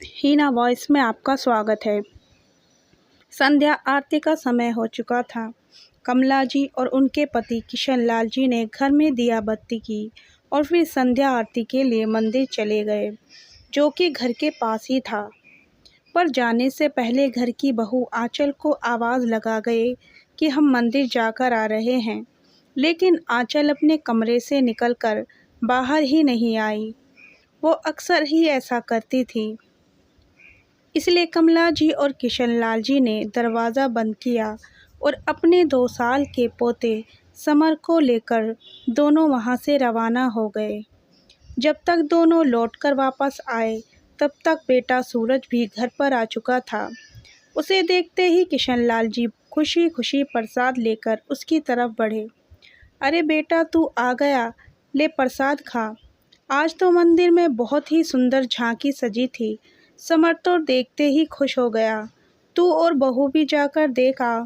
हीना voice में आपका स्वागत है। संध्या आरती का समय हो चुका था। कमला जी और उनके पति किशन लाल जी ने घर में दिया बत्ती की और फिर संध्या आरती के लिए मंदिर चले गए, जो कि घर के पास ही था। पर जाने से पहले घर की बहू आंचल को आवाज़ लगा गए कि हम मंदिर जाकर आ रहे हैं, लेकिन आंचल अपने कमरे से निकलकर बाहर ही नहीं आई। वो अक्सर ही ऐसा करती थी। इसलिए कमला जी और किशन लाल जी ने दरवाज़ा बंद किया और अपने 2 साल के पोते समर को लेकर दोनों वहां से रवाना हो गए। जब तक दोनों लौटकर वापस आए, तब तक बेटा सूरज भी घर पर आ चुका था। उसे देखते ही किशन लाल जी खुशी खुशी प्रसाद लेकर उसकी तरफ बढ़े। अरे बेटा, तू आ गया, ले प्रसाद खा। आज तो मंदिर में बहुत ही सुंदर झांकी सजी थी। समर तो देखते ही खुश हो गया। तू और बहू भी जाकर देख आ।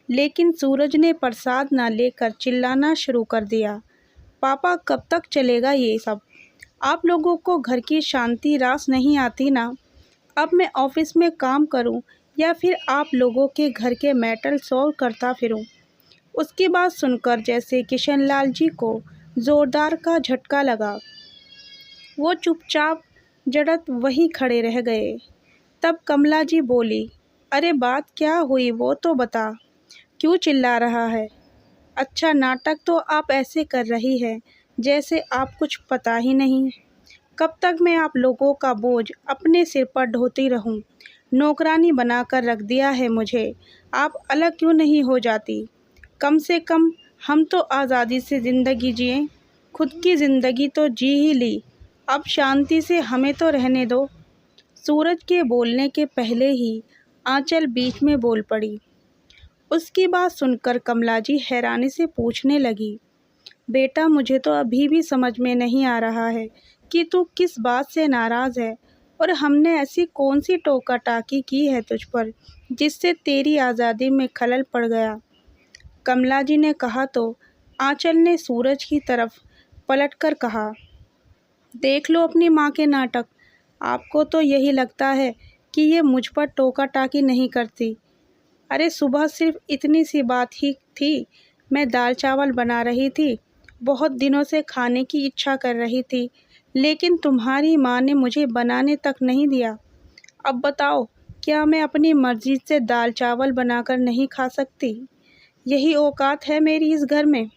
लेकिन सूरज ने प्रसाद ना लेकर चिल्लाना शुरू कर दिया। पापा, कब तक चलेगा ये सब? आप लोगों को घर की शांति रास नहीं आती ना? अब मैं ऑफिस में काम करूं या फिर आप लोगों के घर के मैटर सॉल्व करता फिरूं? उसकी बात सुनकर जैसे किशन लाल जी को जोरदार का झटका लगा। वो चुपचाप जड़त वहीं खड़े रह गए। तब कमला जी बोली, अरे बात क्या हुई वो तो बता, क्यों चिल्ला रहा है? अच्छा, नाटक तो आप ऐसे कर रही है जैसे आप कुछ पता ही नहीं। कब तक मैं आप लोगों का बोझ अपने सिर पर ढोती रहूं? नौकरानी बनाकर रख दिया है मुझे, आप अलग क्यों नहीं हो जाती? कम से कम हम तो आज़ादी से ज़िंदगी जिए, खुद की ज़िंदगी तो जी ही ली, अब शांति से हमें तो रहने दो। सूरज के बोलने के पहले ही आंचल बीच में बोल पड़ी। उसकी बात सुनकर कमला जी हैरानी से पूछने लगी, बेटा, मुझे तो अभी भी समझ में नहीं आ रहा है कि तू किस बात से नाराज़ है और हमने ऐसी कौन सी टोका टाकी की है तुझ पर जिससे तेरी आज़ादी में खलल पड़ गया? कमला जी ने कहा तो आंचल ने सूरज की तरफ पलटकर कहा, देख लो अपनी माँ के नाटक। आपको तो यही लगता है कि ये मुझ पर टोका टाकी नहीं करती। अरे सुबह सिर्फ इतनी सी बात ही थी, मैं दाल चावल बना रही थी, बहुत दिनों से खाने की इच्छा कर रही थी, लेकिन तुम्हारी माँ ने मुझे बनाने तक नहीं दिया। अब बताओ, क्या मैं अपनी मर्जी से दाल चावल बनाकर नहीं खा सकती? यही औकात है मेरी इस घर में?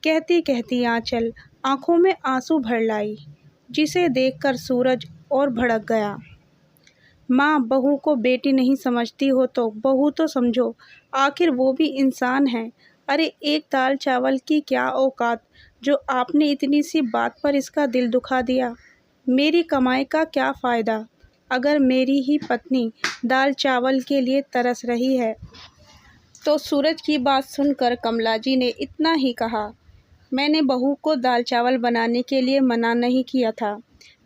कहती कहती आंचल आंखों में आंसू भर लाई, जिसे देखकर सूरज और भड़क गया। माँ, बहू को बेटी नहीं समझती हो तो बहू तो समझो, आखिर वो भी इंसान है। अरे एक दाल चावल की क्या औकात जो आपने इतनी सी बात पर इसका दिल दुखा दिया। मेरी कमाई का क्या फ़ायदा अगर मेरी ही पत्नी दाल चावल के लिए तरस रही है? तो सूरज की बात सुनकर कमला जी ने इतना ही कहा, मैंने बहू को दाल चावल बनाने के लिए मना नहीं किया था।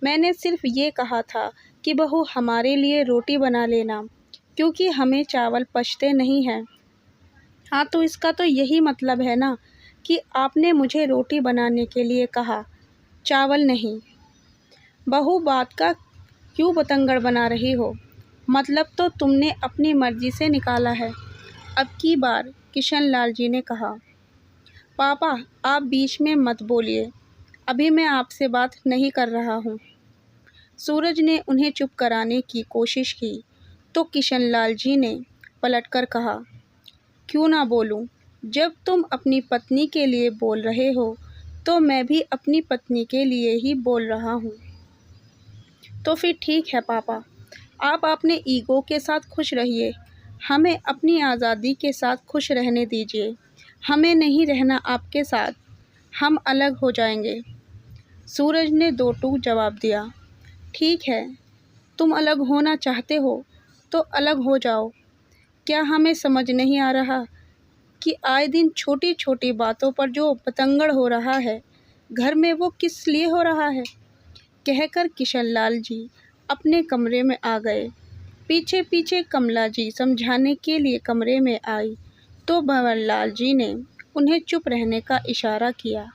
मैंने सिर्फ ये कहा था कि बहू हमारे लिए रोटी बना लेना, क्योंकि हमें चावल पचते नहीं हैं। हाँ, तो इसका तो यही मतलब है ना कि आपने मुझे रोटी बनाने के लिए कहा, चावल नहीं। बहू, बात का क्यों बतंगड़ बना रही हो? मतलब तो तुमने अपनी मर्जी से निकाला है। अब की बार किशन लाल जी ने कहा, पापा आप बीच में मत बोलिए, अभी मैं आपसे बात नहीं कर रहा हूँ। सूरज ने उन्हें चुप कराने की कोशिश की तो किशन लाल जी ने पलटकर कहा, क्यों ना बोलूं? जब तुम अपनी पत्नी के लिए बोल रहे हो तो मैं भी अपनी पत्नी के लिए ही बोल रहा हूँ। तो फिर ठीक है पापा, आप अपने ईगो के साथ खुश रहिए, हमें अपनी आज़ादी के साथ खुश रहने दीजिए। हमें नहीं रहना आपके साथ, हम अलग हो जाएंगे। सूरज ने दो टूक जवाब दिया, ठीक है, तुम अलग होना चाहते हो तो अलग हो जाओ। क्या हमें समझ नहीं आ रहा कि आए दिन छोटी छोटी बातों पर जो पतंगड़ हो रहा है, घर में वो किस लिए हो रहा है? कहकर किशन लाल जी अपने कमरे में आ गए। पीछे पीछे कमला जी समझाने के लिए कमरे में आई तो भंवर लाल जी ने उन्हें चुप रहने का इशारा किया।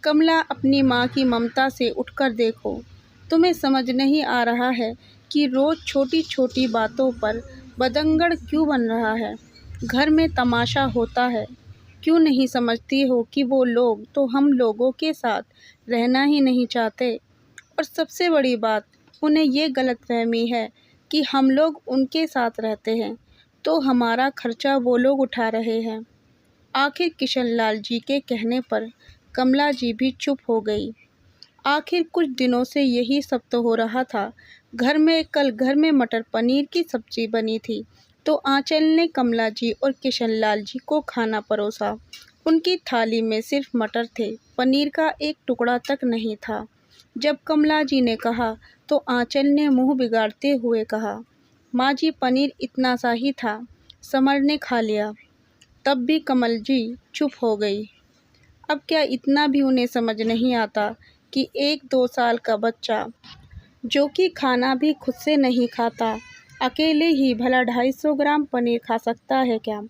कमला, अपनी माँ की ममता से उठकर देखो, तुम्हें समझ नहीं आ रहा है कि रोज़ छोटी छोटी बातों पर बतंगड़ क्यों बन रहा है? घर में तमाशा होता है। क्यों नहीं समझती हो कि वो लोग तो हम लोगों के साथ रहना ही नहीं चाहते? और सबसे बड़ी बात, उन्हें ये गलतफहमी है कि हम लोग उनके साथ रहते हैं तो हमारा खर्चा वो लोग उठा रहे हैं। आखिर किशनलाल जी के कहने पर कमला जी भी चुप हो गई। आखिर कुछ दिनों से यही सब तो हो रहा था। घर में मटर पनीर की सब्जी बनी थी तो आंचल ने कमला जी और किशनलाल जी को खाना परोसा। उनकी थाली में सिर्फ मटर थे, पनीर का एक टुकड़ा तक नहीं था। जब कमला जी ने कहा तो आंचल ने मुंह बिगाड़ते हुए कहा, माँ जी पनीर इतना सा ही था, समर ने खा लिया। तब भी कमल जी चुप हो गई। अब क्या इतना भी उन्हें समझ नहीं आता कि 1-2 साल का बच्चा जो कि खाना भी खुद से नहीं खाता, अकेले ही भला 250 ग्राम पनीर खा सकता है क्या,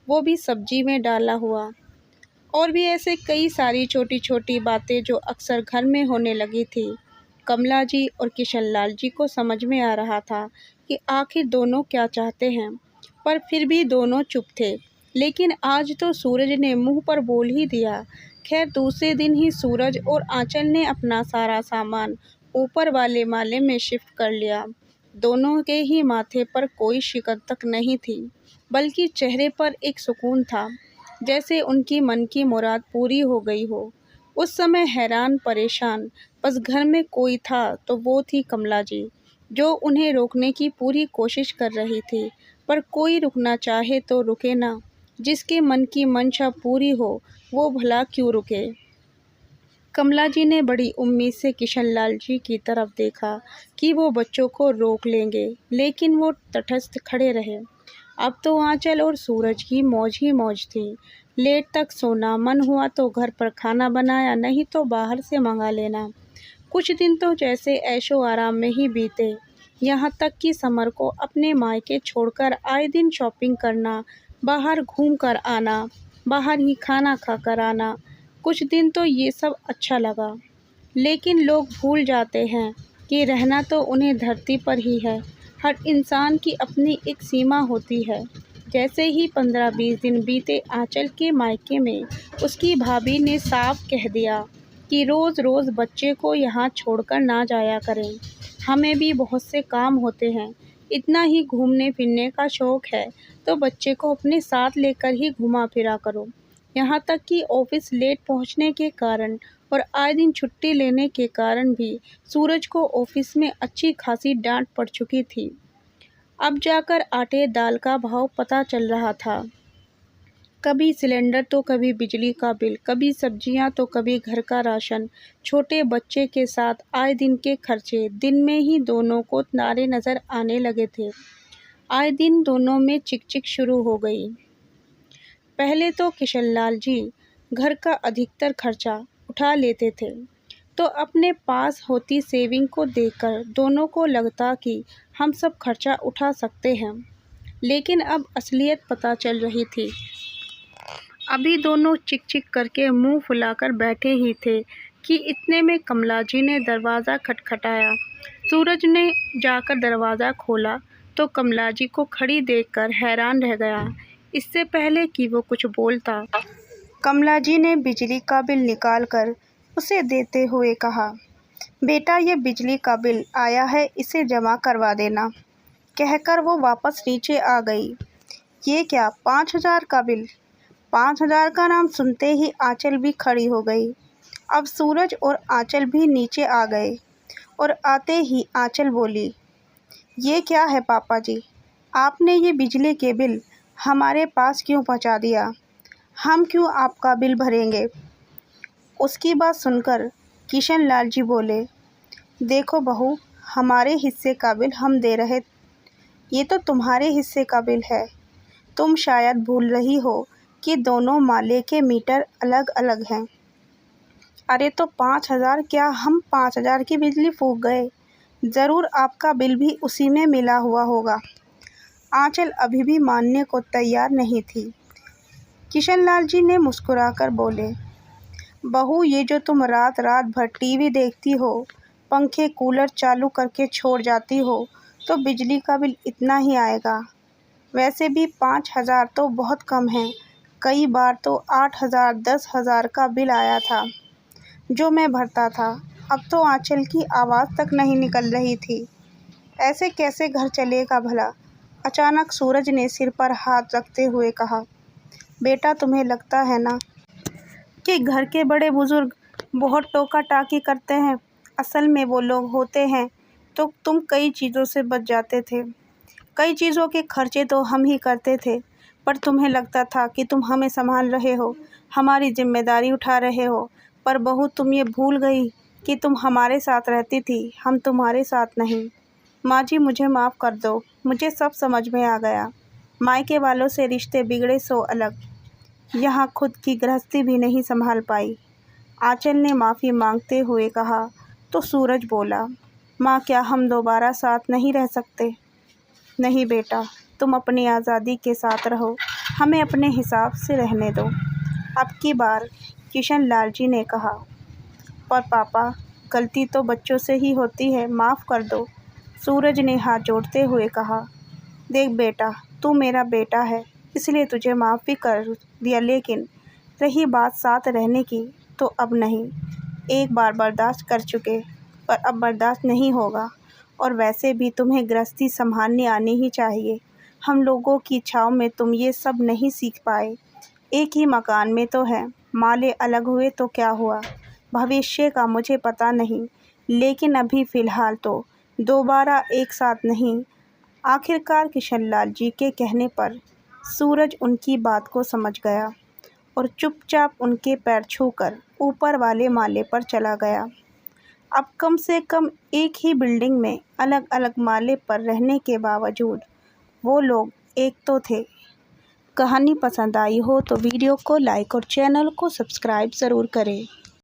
वो भी सब्जी में डाला हुआ। और भी ऐसे कई सारी छोटी छोटी बातें जो अक्सर घर में होने लगी थी। कमला जी और किशनलाल जी को समझ में आ रहा था कि आखिर दोनों क्या चाहते हैं, पर फिर भी दोनों चुप थे। लेकिन आज तो सूरज ने मुंह पर बोल ही दिया। खैर दूसरे दिन ही सूरज और आंचल ने अपना सारा सामान ऊपर वाले माले में शिफ्ट कर लिया। दोनों के ही माथे पर कोई शिकन तक नहीं थी, बल्कि चेहरे पर एक सुकून था, जैसे उनकी मन की मुराद पूरी हो गई हो। उस समय हैरान परेशान बस घर में कोई था तो वो थी कमला जी, जो उन्हें रोकने की पूरी कोशिश कर रही थी। पर कोई रुकना चाहे तो रुके ना, जिसके मन की मंशा पूरी हो वो भला क्यों रुके। कमला जी ने बड़ी उम्मीद से किशनलाल जी की तरफ देखा कि वो बच्चों को रोक लेंगे, लेकिन वो तटस्थ खड़े रहे। अब तो आंचल और सूरज की मौज ही मौज थी। लेट तक सोना, मन हुआ तो घर पर खाना बनाया, नहीं तो बाहर से मंगा लेना। कुछ दिन तो जैसे ऐशो आराम में ही बीते। यहाँ तक कि समर को अपने मायके छोड़कर आए दिन शॉपिंग करना, बाहर घूम कर आना, बाहर ही खाना खाकर आना। कुछ दिन तो ये सब अच्छा लगा। लेकिन लोग भूल जाते हैं कि रहना तो उन्हें धरती पर ही है। हर इंसान की अपनी एक सीमा होती है। जैसे ही 15-20 दिन बीते, आंचल के मायके में उसकी भाभी ने साफ कह दिया कि रोज़ रोज़ बच्चे को यहाँ छोड़कर ना जाया करें। हमें भी बहुत से काम होते हैं। इतना ही घूमने फिरने का शौक़ है तो बच्चे को अपने साथ लेकर ही घुमा फिरा करो। यहाँ तक कि ऑफिस लेट पहुँचने के कारण और आए दिन छुट्टी लेने के कारण भी सूरज को ऑफिस में अच्छी खासी डांट पड़ चुकी थी। अब जाकर आटे दाल का भाव पता चल रहा था। कभी सिलेंडर तो कभी बिजली का बिल, कभी सब्जियां तो कभी घर का राशन। छोटे बच्चे के साथ आए दिन के खर्चे, दिन में ही दोनों को नारे नज़र आने लगे थे। आए दिन दोनों में चिक शुरू हो गई। पहले तो किशनलाल जी घर का अधिकतर खर्चा उठा लेते थे, तो अपने पास होती सेविंग को देखकर दोनों को लगता कि हम सब खर्चा उठा सकते हैं। लेकिन अब असलियत पता चल रही थी। अभी दोनों चिक करके मुंह फुलाकर बैठे ही थे कि इतने में कमला जी ने दरवाज़ा खटखटाया। सूरज ने जाकर दरवाज़ा खोला तो कमला जी को खड़ी देखकर हैरान रह गया। इससे पहले कि वो कुछ बोलता, कमला जी ने बिजली का बिल निकालकर उसे देते हुए कहा, बेटा ये बिजली का बिल आया है, इसे जमा करवा देना। कहकर वो वापस नीचे आ गई। ये क्या, 5,000 का बिल? 5,000 का नाम सुनते ही आंचल भी खड़ी हो गई। अब सूरज और आंचल भी नीचे आ गए और आते ही आंचल बोली, ये क्या है पापा जी, आपने ये बिजली के बिल हमारे पास क्यों पहुंचा दिया? हम क्यों आपका बिल भरेंगे? उसकी बात सुनकर किशनलाल जी बोले, देखो बहू, हमारे हिस्से का बिल हम दे रहे, ये तो तुम्हारे हिस्से का बिल है। तुम शायद भूल रही हो कि दोनों माले के मीटर अलग अलग हैं। अरे तो 5,000 क्या हम 5,000 की बिजली फूंक गए? ज़रूर आपका बिल भी उसी में मिला हुआ होगा। आंचल अभी भी मानने को तैयार नहीं थी। किशनलाल जी ने मुस्कुराकर बोले, बहू ये जो तुम रात रात भर टीवी देखती हो पंखे कूलर चालू करके छोड़ जाती हो तो बिजली का बिल इतना ही आएगा। वैसे भी 5,000 तो बहुत कम है। कई बार तो 8,000 10,000 का बिल आया था जो मैं भरता था। अब तो आंचल की आवाज़ तक नहीं निकल रही थी। ऐसे कैसे घर चलेगा भला? अचानक सूरज ने सिर पर हाथ रखते हुए कहा, बेटा तुम्हें लगता है ना कि घर के बड़े बुजुर्ग बहुत टोका टाकी करते हैं। असल में वो लोग होते हैं तो तुम कई चीज़ों से बच जाते थे। कई चीज़ों के खर्चे तो हम ही करते थे, पर तुम्हें लगता था कि तुम हमें संभाल रहे हो, हमारी जिम्मेदारी उठा रहे हो। पर बहू तुम ये भूल गई कि तुम हमारे साथ रहती थी, हम तुम्हारे साथ नहीं। माँ जी मुझे माफ़ कर दो, मुझे सब समझ में आ गया। मायके वालों से रिश्ते बिगड़े सो अलग, यहाँ खुद की गृहस्थी भी नहीं संभाल पाई। आंचल ने माफ़ी मांगते हुए कहा तो सूरज बोला, माँ क्या हम दोबारा साथ नहीं रह सकते? नहीं बेटा, तुम अपनी आज़ादी के साथ रहो, हमें अपने हिसाब से रहने दो। अब की बार किशन लाल जी ने कहा, पर पापा गलती तो बच्चों से ही होती है, माफ़ कर दो। सूरज ने हाथ जोड़ते हुए कहा, देख बेटा तू मेरा बेटा है इसलिए तुझे माफ़ भी कर दिया, लेकिन रही बात साथ रहने की तो अब नहीं। एक बार बर्दाश्त कर चुके, पर अब बर्दाश्त नहीं होगा। और वैसे भी तुम्हें गृहस्थी संभालनी आनी ही चाहिए। हम लोगों की इच्छाओं में तुम ये सब नहीं सीख पाए। एक ही मकान में तो है, माले अलग हुए तो क्या हुआ? भविष्य का मुझे पता नहीं, लेकिन अभी फ़िलहाल तो दोबारा एक साथ नहीं। आखिरकार किशनलाल जी के कहने पर सूरज उनकी बात को समझ गया और चुपचाप उनके पैर छूकर ऊपर वाले माले पर चला गया। अब कम से कम एक ही बिल्डिंग में अलग अलग माले पर रहने के बावजूद वो लोग एक तो थे। कहानी पसंद आई हो तो वीडियो को लाइक और चैनल को सब्सक्राइब ज़रूर करें।